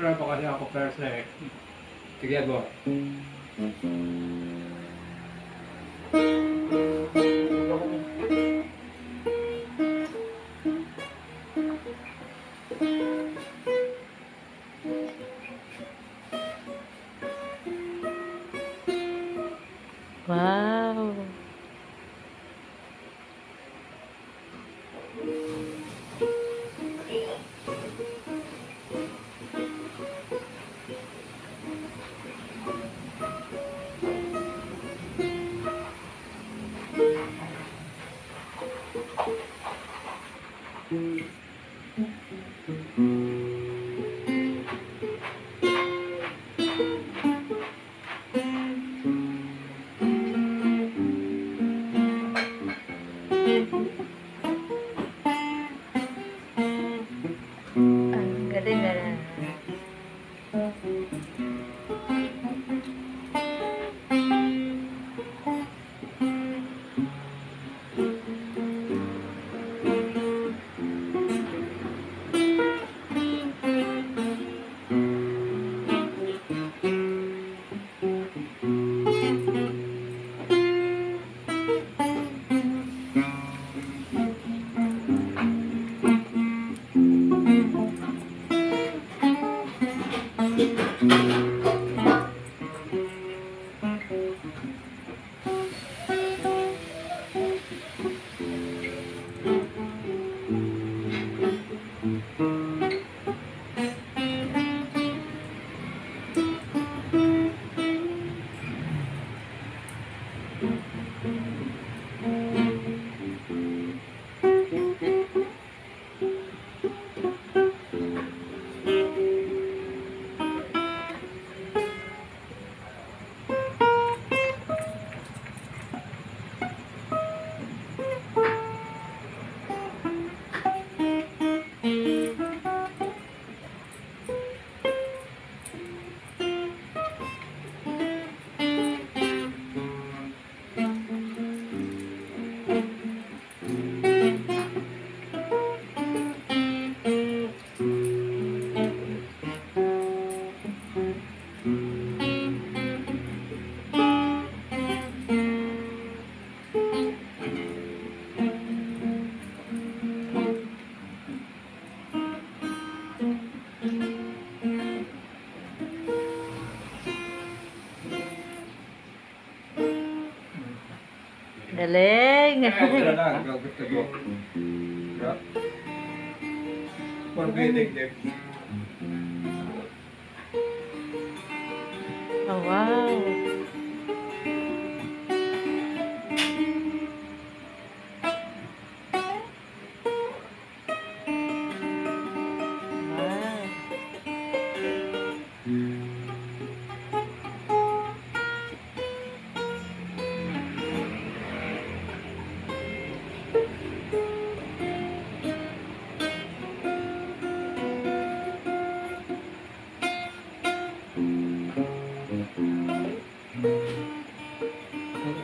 Pero pa kasi ako first na eh. Sige mo. Wow. Ang galing na. Galing. Ito lang, gusto ko. Pag-binig din. Oh, wow. Wow.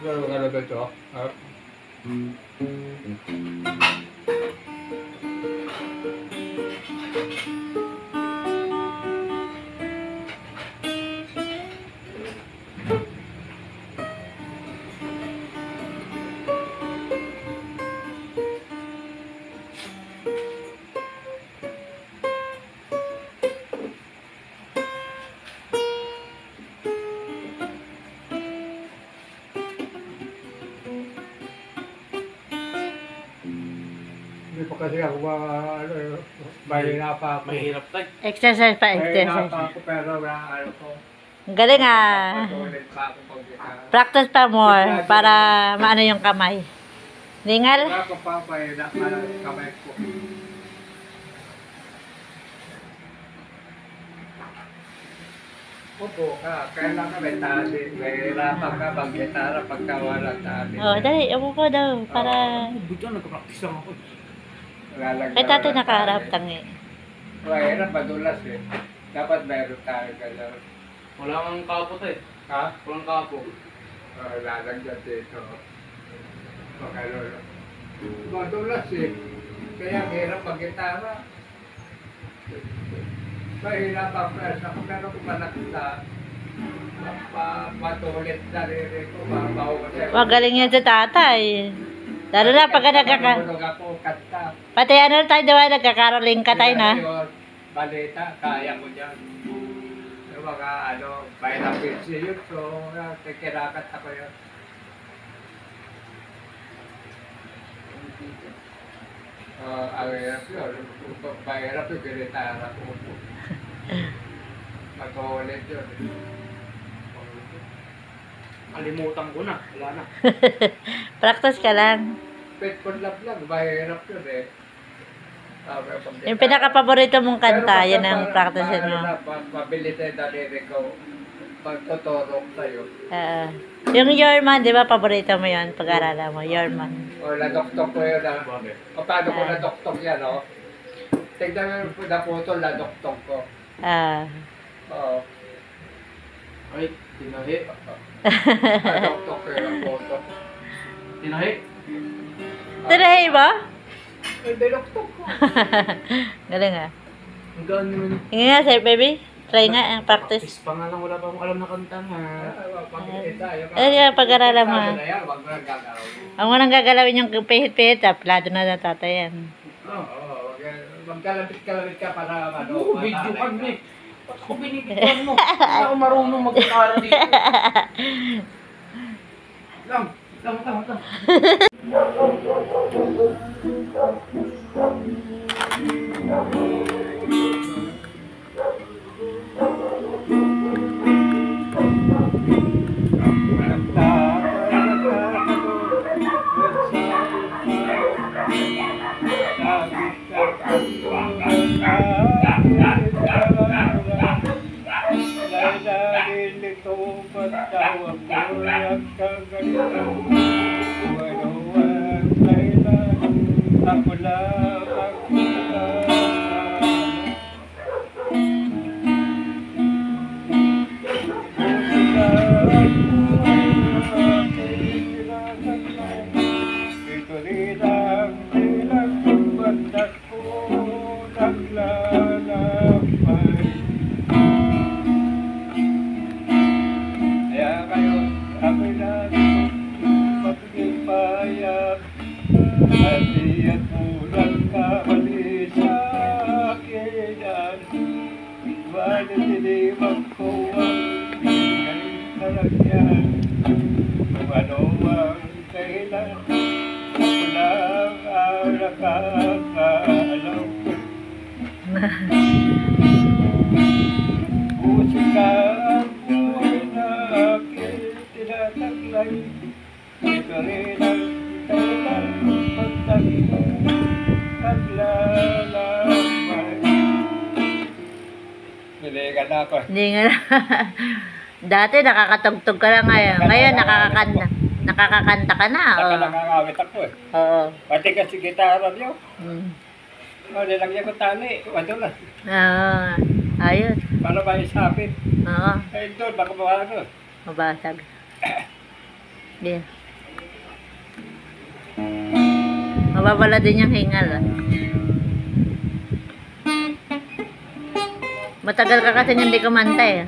Pero ano ba ito? Hindi pa kasi ako mahina pa ako. Mahirap tayo. Exercise pa, Mahina exercise. pa ako pero ano ko. Ang galing ah. Patuloy pa ako pag-gitara. Practice pa more para maano yung kamay. Lingal? Wala ko pa mahina para kamay ko. Opo ka, kailan ka may tali. Mahirapan ka pag-gitara pagka wala tali. Oh, dali, upo ko daw para Buto, nagka-practice lang ako. kay tatay nakaharap tangi. Mahirap, madulas eh. Dapat meron tayo gano'n. Wala kang kapot eh. Ha? Walang kapo. Lalagyan dito. Pagkano. Madulas eh. Kaya hirap mag-gitara. mahirapan ko. Pero kung manakita, matulit sarili ko, mabaho ko sa'yo. Magaling yan sa tatay. Lalo na pag Marunong ako kanta. Pati ano tayo, diba, nagkakaroling ka tayo na. Yung balita, kaya ko dyan. Yung mga viral pills yun. So, kikirakat ako yun. Ang hirap yun. Mahirap yung ginitara ko. Matulit yun. Kalimutan ko na. Wala na. Practice ka lang. Petpon lang, mahirap yun eh. Yung pinaka-paborito mong kanta, yan ang practice mo. Mabilis na daliri ko. Pagtuturok sa'yo. Yung Your Man, di ba, paborito mo yun? Pag-aralan mo, Your Man. O, nadoktok ko yun. Bakit? O, paano ko nadoktok yan, o? Tignan mo na putol, nadoktok ko. Oo. Ay, tinahi. Nadoktok ko yung puto. Tinahi. Tinahi ba? Dinoktok ko. Galing ah. Ang gaan naman. Hingi nga sa'yo, baby. Try nga, practice. Practice pa nga lang. Wala pa akong alam na kanta ha. Ano yung pag-aralan mo? Sabi na yan, wag mo nang gagawin. Ang unang gagalawin yung pihit-pihit, plado na ng tatay yan. Oo, magkalapit-kalapit ka para Oo, video ka eh. Ba't ako binibigyan mo? Hindi ako marunong mag-aaral dito. Lang. Hindi nga. Dati nakakatugtog ka lang ngayon. Ngayon nakakakanta ka na. Nakakawit ako eh. Oo. Pati kasi gitara niyo. Nilagyan ko tali. Wala na. Ayos. Para ba isapit? Oo. Eh doon, baka mawago. Mabasag. Yeah. Mababala din yung hingal. Matagal ka kasi hindi kumanta eh.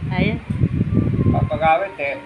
Ayan. Papagawit eh.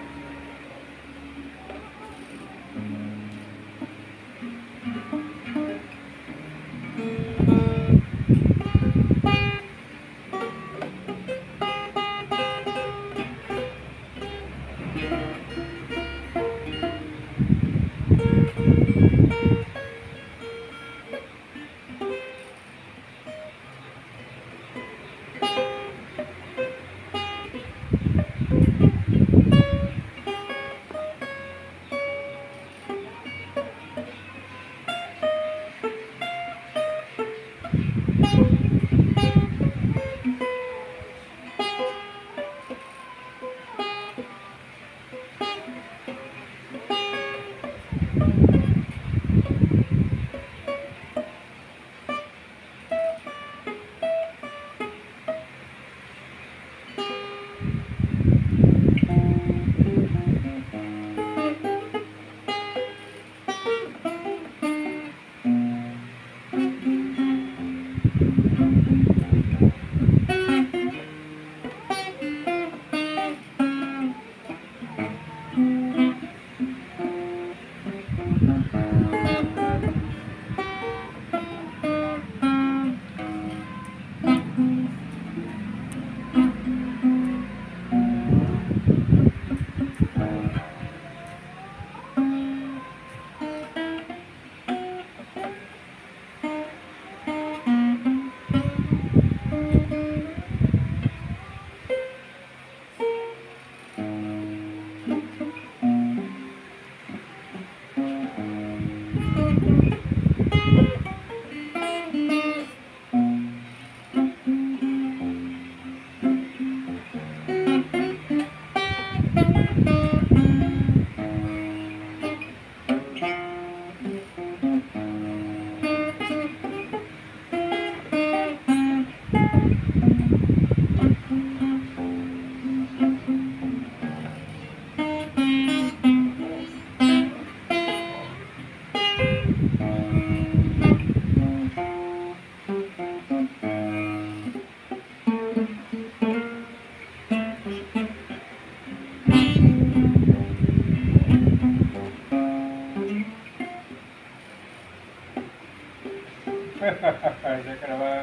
Hindi ka naman.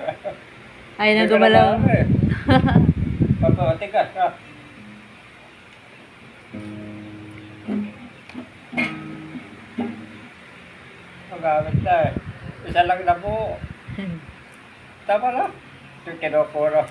Ay, Hindi ka nagumalaw. naman eh. Papatigas ka. Magamit na eh. Isa lang na po. Tama na. Ito kinukuro.